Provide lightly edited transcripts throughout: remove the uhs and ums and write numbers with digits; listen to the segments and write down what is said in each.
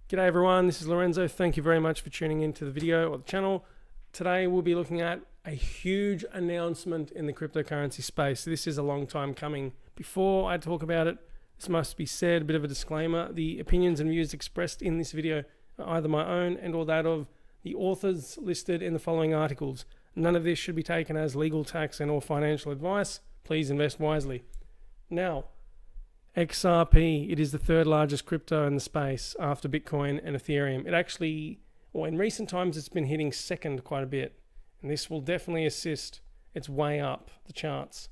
G'day everyone, this is Lorenzo. Thank you very much for tuning into the video or the channel. Today we'll be looking at a huge announcement in the cryptocurrency space. This is a long time coming. Before I talk about it, this must be said, a bit of a disclaimer. The opinions and views expressed in this video are either my own and or that of the authors listed in the following articles. None of this should be taken as legal, tax and or financial advice. Please invest wisely. Now, XRP, it is the third largest crypto in the space after Bitcoin and Ethereum. It actually, in recent times, it's been hitting second quite a bit. And this will definitely assist its way up the charts.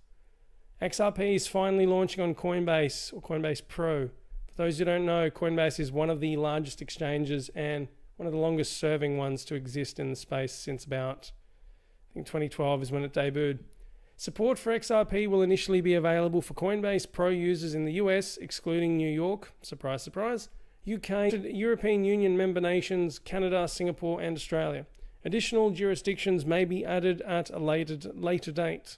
XRP is finally launching on Coinbase or Coinbase Pro. For those who don't know, Coinbase is one of the largest exchanges and one of the longest serving ones to exist in the space since about, I think 2012 is when it debuted. Support for XRP will initially be available for Coinbase Pro users in the US, excluding New York, surprise, surprise, UK, European Union member nations, Canada, Singapore, and Australia. Additional jurisdictions may be added at a later date.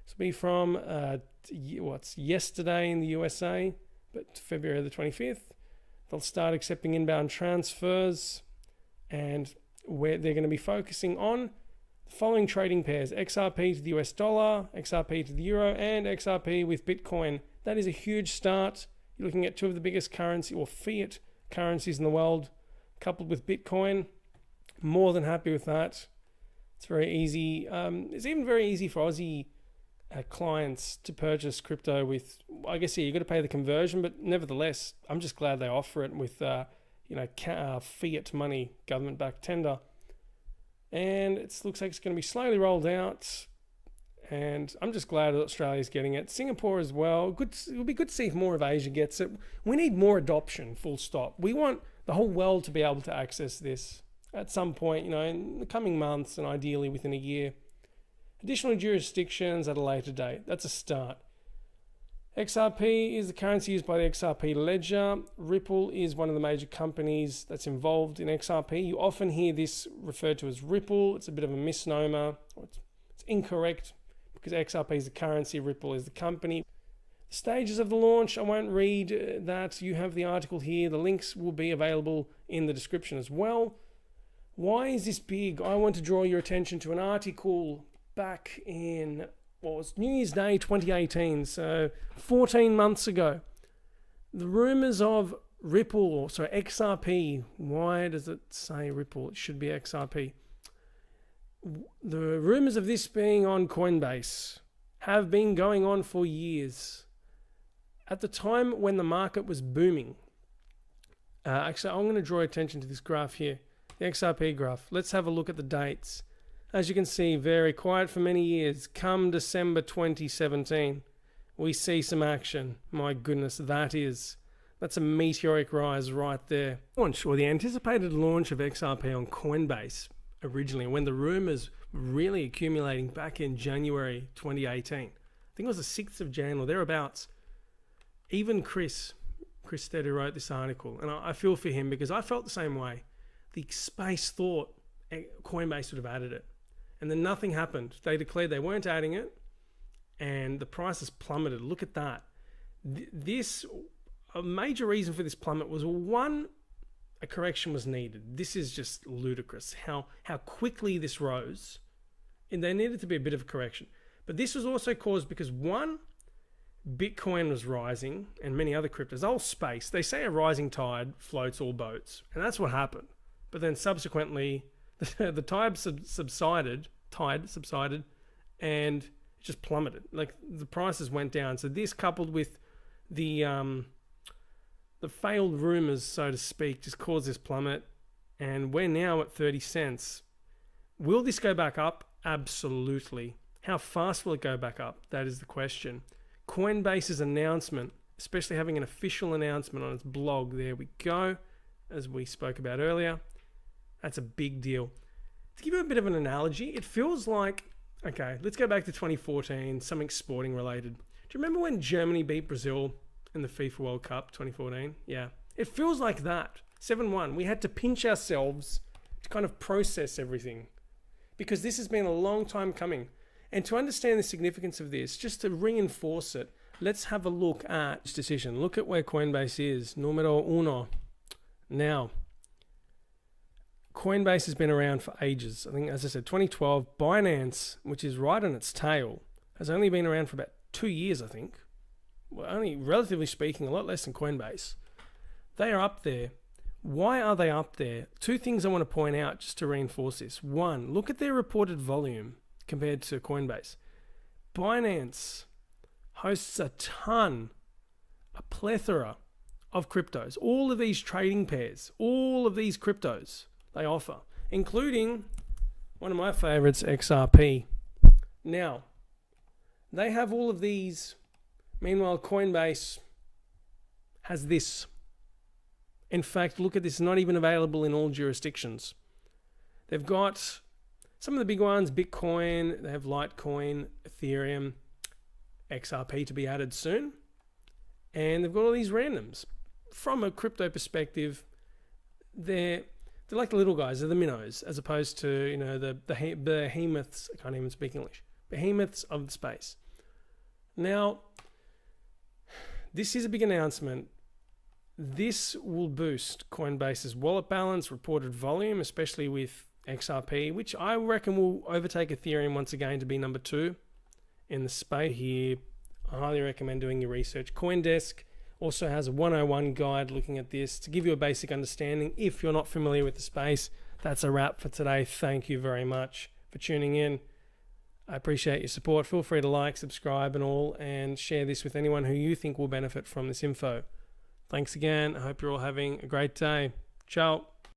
This will be from yesterday in the USA, but February the 25th. They'll start accepting inbound transfers, and where they're going to be focusing on following trading pairs: XRP to the US dollar, XRP to the euro, and XRP with Bitcoin. That is a huge start. You're looking at two of the biggest currency or fiat currencies in the world, coupled with Bitcoin. More than happy with that. It's very easy. It's even very easy for Aussie clients to purchase crypto with, I guess, yeah, you've got to pay the conversion, but nevertheless, I'm just glad they offer it with, fiat money, government-backed tender. And it looks like it's going to be slowly rolled out. And I'm just glad that Australia's getting it. Singapore as well. It would be good to see if more of Asia gets it. We need more adoption, full stop. We want the whole world to be able to access this at some point, in the coming months and ideally within a year. Additional jurisdictions at a later date. That's a start. XRP is the currency used by the XRP ledger. Ripple is one of the major companies that's involved in XRP. You often hear this referred to as Ripple. It's a bit of a misnomer. It's incorrect because XRP is the currency, Ripple is the company. The stages of the launch, I won't read that. You have the article here. The links will be available in the description as well. Why is this big? I want to draw your attention to an article back in New Year's Day 2018, so 14 months ago. The rumors of XRP, why does it say Ripple? It should be XRP. The rumors of this being on Coinbase have been going on for years. At the time when the market was booming, actually I'm going to draw attention to this graph here, the XRP graph. Let's have a look at the dates. As you can see, very quiet for many years. Come December 2017, we see some action. My goodness, that's a meteoric rise right there. The anticipated launch of XRP on Coinbase originally, when the rumors were really accumulating back in January 2018. I think it was the 6th of January or thereabouts. Even Chris Steady wrote this article, and I feel for him because I felt the same way. The space thought Coinbase would have added it. And then nothing happened. They declared they weren't adding it, and the prices plummeted. Look at that. A major reason for this plummet was, one, a correction was needed. This is just ludicrous, how quickly this rose. And there needed to be a bit of a correction. But this was also caused because, one, Bitcoin was rising, and many other cryptos, the whole space, they say a rising tide floats all boats. And that's what happened. But then subsequently, the tide subsided, and it just plummeted. Like, the prices went down. So this, coupled with the failed rumors, so to speak, just caused this plummet. And we're now at 30 cents. Will this go back up? Absolutely. How fast will it go back up? That is the question. Coinbase's announcement, especially having an official announcement on its blog, there we go, as we spoke about earlier. That's a big deal. To give you a bit of an analogy, it feels like, okay, let's go back to 2014, something sporting related. Do you remember when Germany beat Brazil in the FIFA World Cup 2014? Yeah. It feels like that. 7-1. We had to pinch ourselves to kind of process everything because this has been a long time coming. And to understand the significance of this, just to reinforce it, let's have a look at this decision. Look at where Coinbase is. Numero uno. Now, Coinbase has been around for ages. I think, as I said, 2012. Binance, which is right on its tail, has only been around for about 2 years, I think. Well, only relatively speaking, a lot less than Coinbase. They are up there. Why are they up there? Two things I want to point out just to reinforce this. One, look at their reported volume compared to Coinbase. Binance hosts a plethora of cryptos. All of these trading pairs, all of these cryptos they offer, including one of my favorites, XRP. Now, they have all of these. Meanwhile, Coinbase has this. In fact, look at this, not even available in all jurisdictions. They've got some of the big ones, Bitcoin, they have Litecoin, Ethereum, XRP to be added soon. And they've got all these randoms. From a crypto perspective, they're like the little guys, they're the minnows, as opposed to, the behemoths, I can't even speak English, behemoths of the space. Now, this is a big announcement. This will boost Coinbase's wallet balance, reported volume, especially with XRP, which I reckon will overtake Ethereum once again to be number 2 in the space here. I highly recommend doing your research. CoinDesk also has a 101 guide looking at this to give you a basic understanding. If you're not familiar with the space, that's a wrap for today. Thank you very much for tuning in. I appreciate your support. Feel free to like, subscribe and all, and share this with anyone who you think will benefit from this info. Thanks again. I hope you're all having a great day. Ciao.